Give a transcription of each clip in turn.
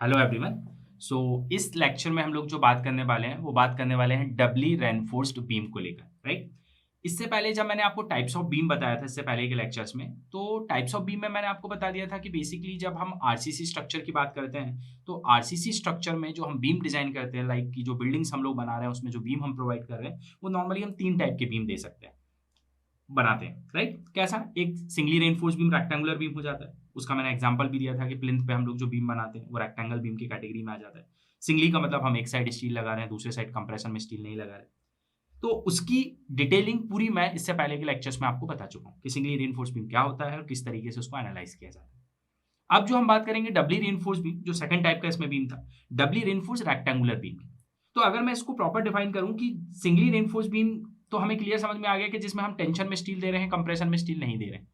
Hello everyone. सो इस lecture में हम लोग जो बात करने वाले हैं वो बात करने वाले हैं डबली रेनफोर्स्ड बीम को लेकर, राइट। इससे पहले जब मैंने आपको टाइप्स ऑफ बीम बताया था इससे पहले के लेक्चर्स में, तो टाइप्स ऑफ बीम में मैंने आपको बता दिया था कि बेसिकली जब हम आरसीसी स्ट्रक्चर की बात करते हैं तो आरसीसी स्ट्रक्चर में जो हम बीम डिजाइन करते हैं, लाइक की जो बिल्डिंग्स हम लोग बना रहे हैं उसमें जो बीम हम प्रोवाइड कर रहे हैं वो नॉर्मली हम 3 टाइप के बीम दे सकते हैं, बनाते हैं, राइट। कैसा? एक singly reinforce beam rectangular beam हो जाता है, उसका मैंने एग्जांपल भी दिया था कि प्लिंथ पे हम लोग जो बीम बनाते हैं वो रेक्टेंगल बीम की कैटेगरी में आ जाता है। सिंगली का मतलब हम एक साइड स्टील लगा रहे हैं, दूसरे साइड कंप्रेशन में स्टील नहीं लगा रहे। तो उसकी डिटेलिंग पूरी मैं इससे पहले के लेक्चर्स में आपको बता चुका हूँ कि सिंगली रेनफोर्स बीम क्या होता है और किस तरीके से उसको एनालाइज किया जाता है। अब जो हम बात करेंगे डबली रेनफोर्स बीम, जो सेकंड टाइप का इसमें बीम था, डबली रेनफोर्स रेक्टेंगुलर बीम। तो अगर मैं इसको प्रॉपर डिफाइन करूं कि सिंगली रेनफोर्स बीम, तो हमें क्लियर समझ में आ गया कि जिसमें हम टेंशन में स्टील दे रहे हैं, कंप्रेशन में स्टील नहीं दे रहे हैं।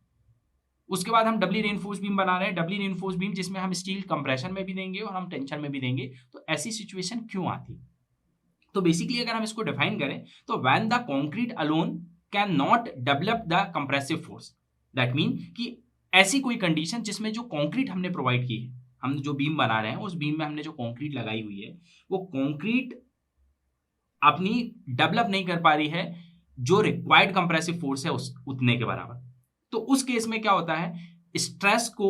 उसके बाद हम डबली रेनफोर्स बीम बना रहे हैं, डबली रेनफोर्स बीम जिसमें हम स्टील कंप्रेशन में भी देंगे और हम टेंशन में भी देंगे। तो ऐसी सिचुएशन क्यों आती? तो बेसिकली अगर हम इसको डिफाइन करें तो when the concrete alone can not develop the compressive force, that mean कि ऐसी कोई कंडीशन जिसमें जो कंक्रीट हमने प्रोवाइड की है, हम जो बीम बना रहे हैं उस बीम में हमने जो कंक्रीट लगाई हुई है वो कंक्रीट अपनी डेवलप नहीं कर पा रही है जो रिक्वायर्ड कंप्रेसिव फोर्स है उस उतने के बराबर। तो उस केस में क्या होता है, स्ट्रेस को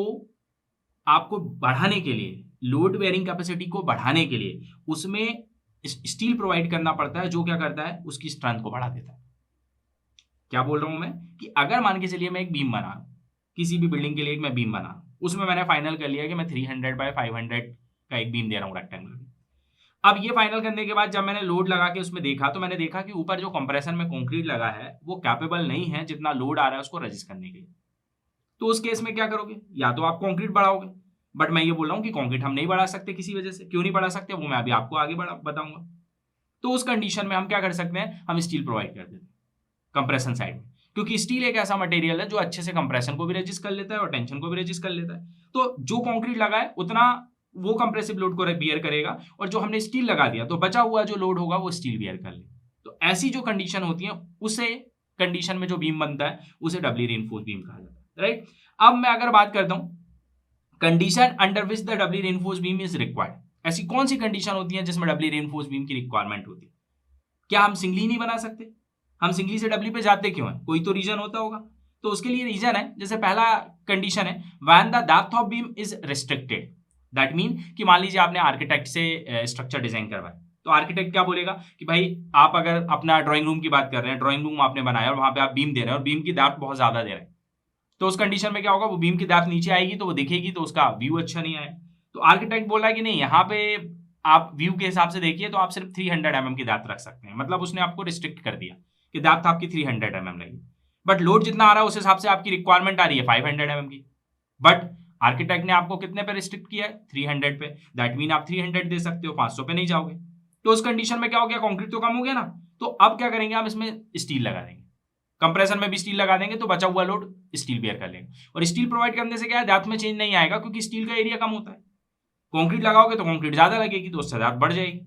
आपको बढ़ाने के लिए, लोड बेयरिंग कैपेसिटी को बढ़ाने के लिए उसमें स्टील प्रोवाइड करना पड़ता है, जो क्या करता है उसकी स्ट्रेंथ को बढ़ा देता है। क्या बोल रहा हूं मैं कि अगर मान के चलिए मैं एक बीम बना, किसी भी बिल्डिंग के लिए मैं बीम बना, उसमें मैंने फाइनल कर लिया कि मैं 300 बाय 500 का एक बीम दे रहा हूं रेक्टेंगुलर। अब ये फाइनल करने के बाद जब मैंने लोड लगा के उसमें देखा तो मैंने देखा कि ऊपर जो कंप्रेशन में कंक्रीट लगा है वो कैपेबल नहीं है जितना लोड आ रहा है उसको रेजिस्ट करने के लिए। तो उस केस में क्या करोगे? या तो आप कंक्रीट बढ़ाओगे, बट मैं ये बोल रहा हूं कि कंक्रीट हम नहीं बढ़ा सकते किसी वजह से। क्यों नहीं बढ़ा सकते वो मैं अभी आपको आगे बताऊंगा। तो उस कंडीशन में हम क्या कर सकते हैं, हम स्टील प्रोवाइड कर देते हैं कंप्रेशन साइड में, क्योंकि स्टील एक ऐसा मटेरियल है जो अच्छे से कंप्रेशन को भी रेजिस्ट कर लेता है और टेंशन को भी रेजिस्ट कर लेता है। तो जो कंक्रीट लगा है उतना वो कंप्रेसिव लोड को बियर करेगा, और जो हमने स्टील लगा दिया तो बचा हुआ जो लोड होगा वो स्टील बियर कर ले। तो ऐसी जो कंडीशन होती है उसे कंडीशन में जो बीम बनता है उसे डबली रेनफोर्स बीम कहा जाता है, राइट। अब मैं अगर बात करता हूं condition under which the doubly reinforce beam is required, ऐसी कौन सी कंडीशन होती है जिसमें डबली रेनफोर्स बीम की रिक्वायरमेंट होती है? क्या हम सिंगली नहीं बना सकते? हम सिंगली से डबली पे जाते क्यों है? कोई तो रीजन होता होगा। तो उसके लिए रीजन है, जैसे पहला कंडीशन है when the depth of beam is restricted. That mean कि मान लीजिए आपने आर्किटेक्ट से स्ट्रक्चर डिजाइन करवाया, तो आर्किटेक्ट क्या बोलेगा कि भाई आप अगर अपना ड्राइंग रूम की बात कर रहे हैं, ड्राइंग रूम आपने बनाया और वहां पे आप बीम दे रहे हैं और बीम की डेप्थ बहुत ज्यादा दे रहे हैं, तो उस कंडीशन में क्या होगा, वो बीम की डेप्थ नीचे आएगी तो वो दिखेगी तो उसका व्यू अच्छा नहीं आएगा। तो आर्किटेक्ट बोल रहा है कि नहीं, यहाँ पे आप व्यू के हिसाब से देखिए तो आप सिर्फ 300 mm की डेप्थ रख सकते हैं, मतलब उसने आपको रिस्ट्रिक्ट कर दिया कि डेप्थ आपकी 300 mm लगी। बट लोड जितना आ रहा है उस हिसाब से आपकी रिक्वायरमेंट आ रही है 500 mm की, बट आर्किटेक्ट ने आपको कितने पे रिस्ट्रिक्ट किया है? 300 पे। दैट मीन आप 300 दे सकते हो, 500 पे नहीं जाओगे। तो उस कंडीशन में क्या हो गया, कंक्रीट तो कम हो गया ना। तो अब क्या करेंगे, हम इसमें स्टील लगा देंगे, कंप्रेशन में भी स्टील लगा देंगे तो बचा हुआ लोड स्टील बेयर कर लेंगे। और स्टील प्रोवाइड करने से क्या है, डेप्थ में चेंज नहीं आएगा क्योंकि स्टील का एरिया कम होता है। कंक्रीट लगाओगे तो कंक्रीट ज्यादा लगेगी तो उससे डेप्थ बढ़ जाएगी।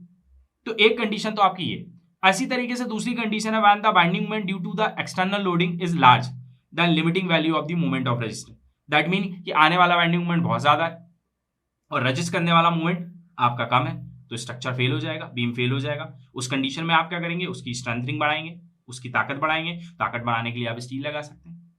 तो एक कंडीशन तो आपकी ये। ऐसी तरीके से दूसरी कंडीशन है when the binding moment due to the external loading is large than limiting value of the moment of resistance. That mean कि आने वाला बाइंडिंग मोमेंट बहुत ज्यादा है और रजिस्ट करने वाला मोमेंट आपका कम है, तो स्ट्रक्चर फेल हो जाएगा, बीम फेल हो जाएगा। उस कंडीशन में आप क्या करेंगे, उसकी स्ट्रेंथनिंग बढ़ाएंगे, उसकी ताकत बढ़ाएंगे। ताकत बढ़ाने के लिए आप स्टील लगा सकते हैं,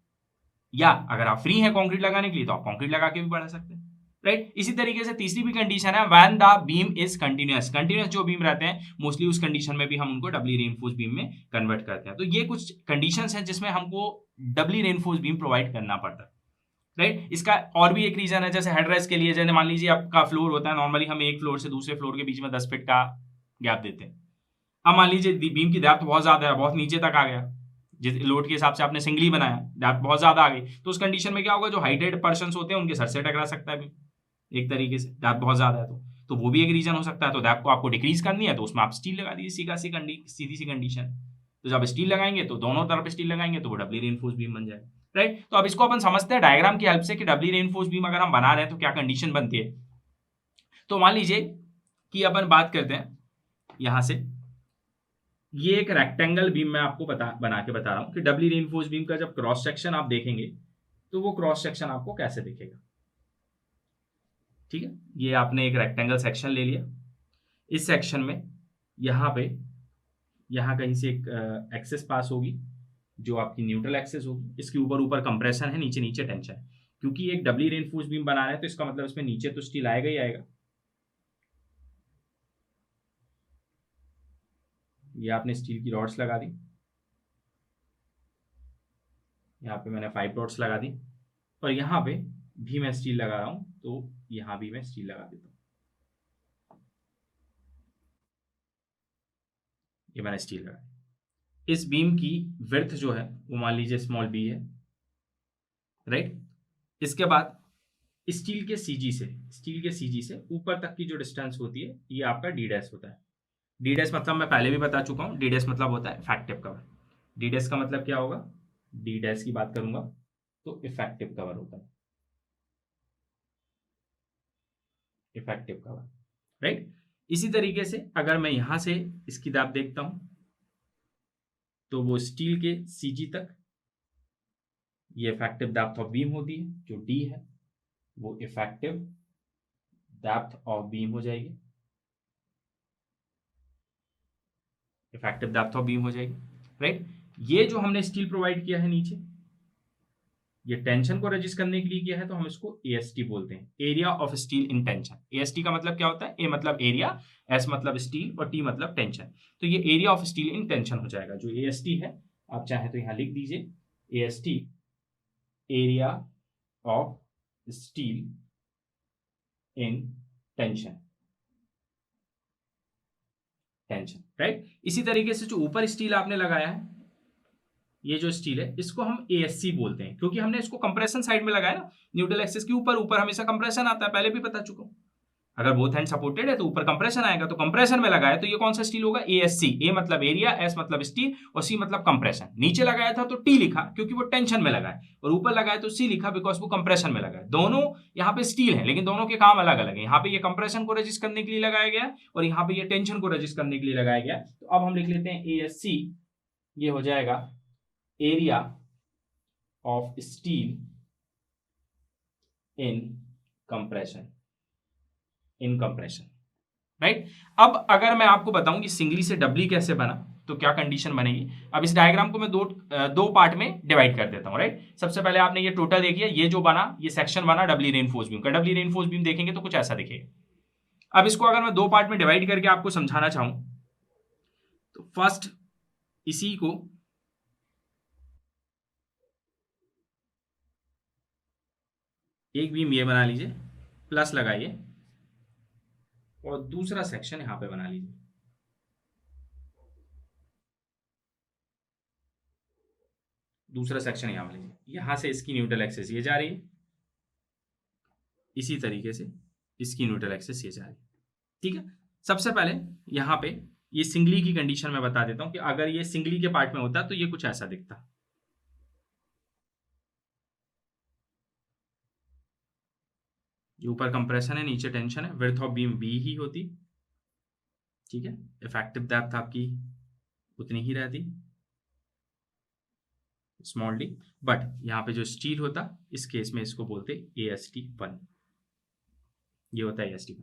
या अगर आप फ्री हैं कंक्रीट लगाने के लिए तो आप कंक्रीट लगा के भी बढ़ा सकते हैं, राइट। इसी तरीके से तीसरी भी कंडीशन है when the beam is continuous. Continuous जो बीम रहते हैं मोस्टली उस कंडीशन में भी हम उनको डबली रेनफोर्स बीम में कन्वर्ट करते हैं। तो ये कुछ कंडीशंस हैं जिसमें हमको डबली रेनफोर्स बीम प्रोवाइड करना पड़ता है, राइट। इसका और भी एक रीजन है, जैसे हेडरेस्ट के लिए, जैसे मान लीजिए आपका फ्लोर होता है, नॉर्मली हम एक फ्लोर से दूसरे फ्लोर के बीच में 10 फीट का गैप देते हैं। अब मान लीजिए बीम की डेप्थ बहुत ज्यादा है, बहुत नीचे तक आ गया, जिस लोड के हिसाब से आपने सिंगली बनाया, डेप्थ बहुत ज्यादा आ गई, तो उस कंडीशन में क्या होगा, जो हाइटेड पर्सन होते हैं उनके सर से टकरा सकता है बीम, एक तरीके से डेप्थ बहुत ज्यादा है तो वो भी एक रीजन हो सकता है। तो डेप्थ को आपको डिक्रीज करनी है तो उसमें आप स्टील लगा दीजिए, सीधी सी कंडीशन। तो जब स्टील लगाएंगे तो दोनों तरफ स्टील लगाएंगे तो वो डबली रेनफोर्स बीम बन जाएगा, राइट। तो अब इसको अपन समझते हैं डायग्राम की हेल्प से कि डबली रेनफोर्स बीम अगर हम बना रहे हैं तो क्या कंडीशन बनती है। तो मान लीजिए कि अपन बात करते हैं यहां से, ये एक रेक्टेंगल बीम मैं आपको बना के बता रहा हूं कि डबली रेनफोर्स बीम का जब क्रॉस सेक्शन आप देखेंगे तो वो क्रॉस सेक्शन आपको कैसे दिखेगा, ठीक है, ये आपने एक रेक्टेंगल सेक्शन ले लिया। इस सेक्शन में यहाँ कहीं से एक एक्सेस पास होगी जो आपकी न्यूट्रल एक्सेस होगी। इसके ऊपर ऊपर कंप्रेशन है, नीचे नीचे टेंशन है। क्योंकि एक डबली रेनफोर्स बीम बना रहे हैं तो इसका मतलब इसमें नीचे तो स्टील आएगा ही आएगा। ये आपने स्टील की रॉड्स लगा दी, यहाँ पे मैंने 5 रॉड्स लगा दी, और यहाँ पे भी मैं स्टील लगा रहा हूँ, तो यहाँ भी मैं स्टील लगा देता हूँ। ये मैंने स्टील लगाया। इस बीम की विड्थ जो है वो मान लीजिए स्मॉल बी है, राइट। इसके बाद स्टील के सीजी से ऊपर तक की जो डिस्टेंस होती है ये आपका डी डैश होता है। डी डैश मतलब मैं पहले भी बता चुका हूँ, डी डैश मतलब होता है इफेक्टिव कवर। डी डैश का मतलब क्या होगा, डी डैश की बात करूंगा तो इफेक्टिव कवर होता है, इफेक्टिव कवर, राइट। इसी तरीके से अगर मैं यहां से इसकी दाब देखता हूं तो वो स्टील के सीजी तक ये इफेक्टिव डेप्थ ऑफ बीम होती है, जो डी है वो इफेक्टिव डेप्थ ऑफ बीम हो जाएगी, इफेक्टिव डेप्थ ऑफ बीम हो जाएगी, राइट। ये जो हमने स्टील प्रोवाइड किया है नीचे, ये टेंशन को रजिस्ट करने के लिए किया है, तो हम इसको एएसटी बोलते हैं, area of steel in tension. AST का मतलब क्या होता है, ए मतलब एरिया, एस मतलब स्टील और टी मतलब टेंशन। तो ये area of steel in tension हो जाएगा। जो एएसटी है आप चाहे तो यहां लिख दीजिए, AST area of steel in tension, tension, right. इसी तरीके से जो ऊपर स्टील आपने लगाया है, ये जो स्टील है इसको हम एएससी बोलते हैं, क्योंकि हमने इसको कंप्रेशन साइड में लगाया ना, न्यूट्रल एक्सिस के ऊपर ऊपर हमेशा कंप्रेशन आता है, पहले भी बता चुका हूं। अगर बोथ हैंड सपोर्टेड है तो ऊपर कंप्रेशन आएगा, तो कंप्रेशन में लगाया तो ये कौन सा स्टील होगा, एएससी। ए मतलब एरिया, एस मतलब स्टील और सी मतलब कंप्रेशन। नीचे लगाया था तो टी लिखा क्योंकि वो टेंशन में लगा है, और ऊपर लगाया तो सी लिखा बिकॉज वो कंप्रेशन में लगा है। दोनों यहाँ पे स्टील है लेकिन दोनों के काम अलग अलग है। यहाँ पे ये कंप्रेशन को रजिस्ट करने के लिए लगाया गया और यहाँ पे ये टेंशन को रजिस्ट करने के लिए लगाया गया। तो अब हम लिख लेते हैं एएससी, ये हो जाएगा area of steel in compression, in compression, right. अब अगर मैं आपको बताऊं कि सिंगली से डबली कैसे बना तो क्या कंडीशन बनेगी। अब इस डायग्राम को मैं दो पार्ट में डिवाइड कर देता हूं, राइट। सबसे पहले आपने ये टोटल देखिए, ये जो बना ये सेक्शन बना डबली रेनफोर्स बीम का। डबली रेनफोर्स बीम देखेंगे तो कुछ ऐसा दिखेगा। अब इसको अगर मैं दो पार्ट में डिवाइड करके आपको समझाना चाहूं तो फर्स्ट इसी को एक बीम ये बना लीजिए, प्लस लगाइए, और दूसरा सेक्शन यहां पे बना लीजिए। दूसरा सेक्शन यहां बना लीजिए, यहां से इसकी न्यूट्रल एक्सिस ये जा रही है, इसी तरीके से इसकी न्यूट्रल एक्सिस ये जा रही है, ठीक है। सबसे पहले यहां पे ये सिंगली की कंडीशन में बता देता हूं कि अगर ये सिंगली के पार्ट में होता तो ये कुछ ऐसा दिखता। ये ऊपर कंप्रेशन है, नीचे टेंशन है, विड्थ ऑफ बीम बी ही होती, ठीक है। इफेक्टिव डेप्थ आपकी उतनी ही रहती, स्मॉल डी, बट यहाँ पे जो स्टील होता इस केस में इसको बोलते AST1, ये होता है AST1।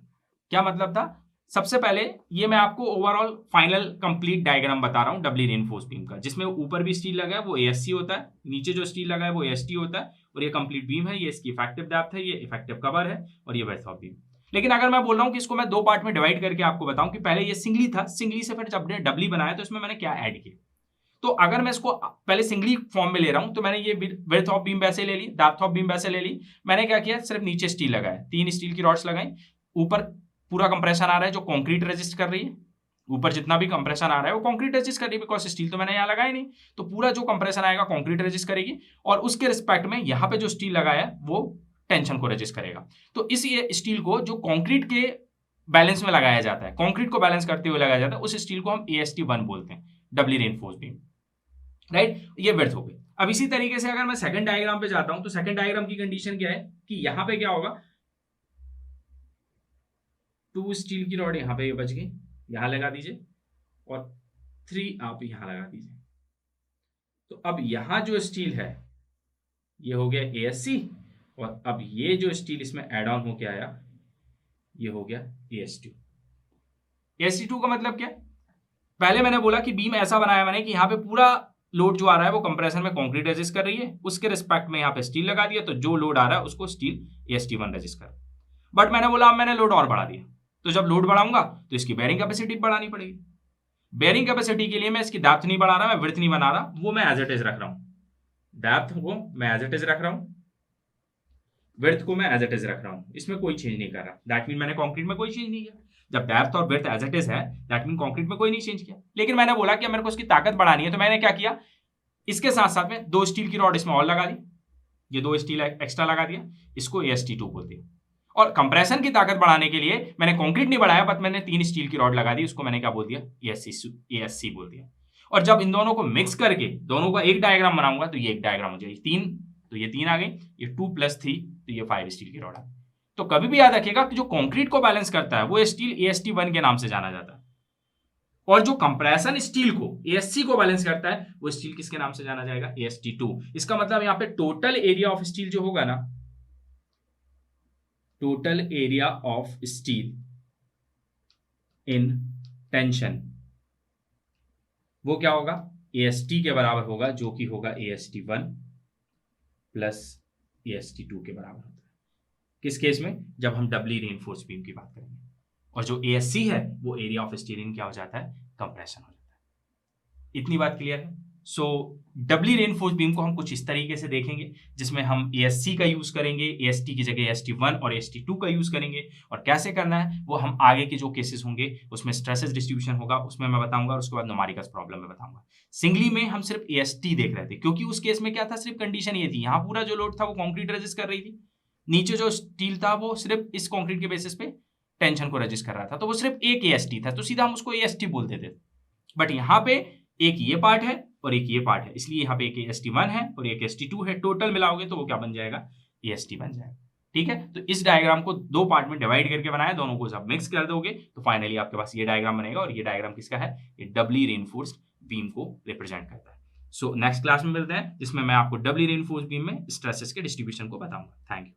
क्या मतलब था, सबसे पहले ये मैं आपको ओवरऑल फाइनल कंप्लीट डायग्राम बता रहा हूँ डबली रेनफोर्स बीम का, जिसमें ऊपर भी स्टील लगा है वो ASC होता है, नीचे जो स्टील लगा है वो AST होता है, और ये कंप्लीट बीम है, ये इसकी इफेक्टिव डेप्थ है, ये इफेक्टिव कवर है, और ये विड्थ ऑफ बीम। लेकिन अगर मैं बोल रहा हूँ कि इसको मैं दो पार्ट में डिवाइड करके आपको बताऊं कि पहले ये सिंगली था, सिंगली से फिर जब डबली बनाया तो इसमें मैंने क्या ऐड किया। तो अगर मैं इसको पहले सिंगली फॉर्म में ले रहा हूं तो मैंने ये विड्थ ऑफ बीम वैसे ले ली, डेप्थ ऑफ बीम वैसे ले ली। मैंने क्या किया, सिर्फ नीचे स्टील लगाया, 3 स्टील की रॉड्स लगाई, ऊपर पूरा कंप्रेशन आ रहा है जो कंक्रीट रेजिस्ट कर रही है, ऊपर जितना भी कंप्रेशन आ रहा है वो कंक्रीट रेजिस्ट कर रही है, बिकॉज स्टील तो मैंने यहाँ लगाया नहीं, तो पूरा जो कंप्रेशन आएगा कंक्रीट रेजिस्ट करेगी, और उसके रिस्पेक्ट में यहाँ पे जो स्टील लगाया है वो टेंशन को रेजिस्ट करेगा। तो इस स्टील को जो कंक्रीट के बैलेंस में लगाया जाता है, कंक्रीट को बैलेंस करते हुए लगाया जाता है, उस स्टील को हम AST1 बोलते हैं, डबली रेनफोर्स बीम, राइट। ये विड्थ हो गई। अब इसी तरीके से अगर मैं सेकंड डायग्राम पे जाता हूं तो सेकंड डायग्राम की कंडीशन क्या है कि यहां पे क्या होगा, 2 स्टील की रॉड यहां पे ये बच गई, यहां लगा दीजिए, और 3 आप यहां लगा दीजिए। तो अब यहां जो स्टील है ये हो गया ASC, और अब ये जो स्टील इसमें एड ऑन होके आया ये हो गया AST2। AST2 का मतलब क्या? पहले मैंने बोला कि बीम ऐसा बनाया मैंने कि यहाँ पे पूरा लोड जो आ रहा है वो कंप्रेशन में कंक्रीट रेजिस्ट कर रही है, उसके रिस्पेक्ट में यहाँ पे स्टील लगा दिया, तो जो लोड आ रहा है उसको स्टील AST1 रेजिस्ट कर। बट मैंने बोला अब मैंने लोड और बढ़ा दिया, तो जब लोड बढ़ाऊंगा तो इसकी बेयरिंग कैपेसिटी बढ़ानी पड़ेगी। बेयरिंग कैपेसिटी के लिए मैं इसकी डेप्थ नहीं बढ़ा रहा, मैं विड्थ नहीं बना रहा, वो मैं एज इट इज रख रहा हूं। डेप्थ को मैं एज इट इज रख रहा हूं, विड्थ को मैं एज इट इज रख रहा हूं, इसमें कोई चेंज नहीं कर रहा। दैट मीन मैंने कंक्रीट में कोई चेंज नहीं किया। जब डेप्थ और विड्थ एज इट इज है, दैट मीन कंक्रीट में कोई नहीं चेंज किया। लेकिन मैंने बोला कि मेरे को उसकी ताकत बढ़ानी है, तो मैंने क्या किया, इसके साथ साथ में 2 स्टील की रॉड इसमें और लगा दी, ये 2 स्टील एक्स्ट्रा लगा दिया, इसको AST2 बोलते हैं। और कंप्रेशन की ताकत बढ़ाने के लिए मैंने कंक्रीट नहीं बढ़ाया, बट मैंने 3 स्टील की रॉड लगा दी, उसको मैंने क्या बोल दिया, ASC बोल दिया। और जब इन दोनों को मिक्स करके दोनों का एक डायग्राम बनाऊंगा तो ये एक डायग्राम हो जाएगी। 3 तो ये 3 आ गई, ये 2 + 3 तो ये 5 स्टील की रॉड आ। तो कभी भी याद रखिएगा कि जो कंक्रीट को बैलेंस करता है वो स्टील AST1 के नाम से जाना जाता है, और जो कंप्रेशन स्टील को ASC को बैलेंस करता है वो स्टील किसके नाम से जाना जाएगा, AST2। इसका मतलब यहाँ पे टोटल एरिया ऑफ स्टील जो होगा ना, total area of steel in tension, वो क्या होगा, AST के बराबर होगा, जो कि होगा AST1 + AST2 के बराबर होता है। किस केस में, जब हम डबली रीइंफोर्स्ड बीम की बात करेंगे। और जो ASC है वो एरिया ऑफ स्टील इन क्या हो जाता है, कंप्रेशन हो जाता है। इतनी बात क्लियर है। सो डबली रीइंफोर्स्ड बीम को हम कुछ इस तरीके से देखेंगे, जिसमें हम ASC का यूज करेंगे, AST की जगह AST1 और AST2 का यूज करेंगे। और कैसे करना है वो हम आगे के जो केसेस होंगे उसमें स्ट्रेसेस डिस्ट्रीब्यूशन होगा उसमें मैं बताऊंगा, और उसके बाद न्यूमेरिकल्स प्रॉब्लम में बताऊंगा। सिंगली में हम सिर्फ AST देख रहे थे, क्योंकि उस केस में क्या था, सिर्फ कंडीशन ये थी, यहाँ पूरा जो लोड था वो कॉन्क्रीट रेजिस्ट कर रही थी, नीचे जो स्टील था वो सिर्फ इस कॉन्क्रीट के बेसिस पे टेंशन को रेजिस्ट कर रहा था, तो वो सिर्फ एक AST था, तो सीधा हम उसको AST बोलते थे। बट यहाँ पे एक ये पार्ट है और एक ये पार्ट है, इसलिए यहाँ पे एक AST1 है और एक AST2 है, टोटल मिलाओगे तो वो क्या बन जाएगा, AST बन जाएगा। ठीक है, तो इस डायग्राम को 2 पार्ट में डिवाइड करके बनाया, दोनों को जब मिक्स कर दोगे तो फाइनली आपके पास ये डायग्राम बनेगा, और ये डायग्राम किसका है, ये डबली रीइंफोर्स्ड बीम को रिप्रेजेंट करता है। सो नेक्स्ट क्लास में मिलते हैं, जिसमें मैं आपको डबली रीइंफोर्स्ड बीम में स्ट्रेसेस के डिस्ट्रीब्यूशन को बताऊंगा। Thank you.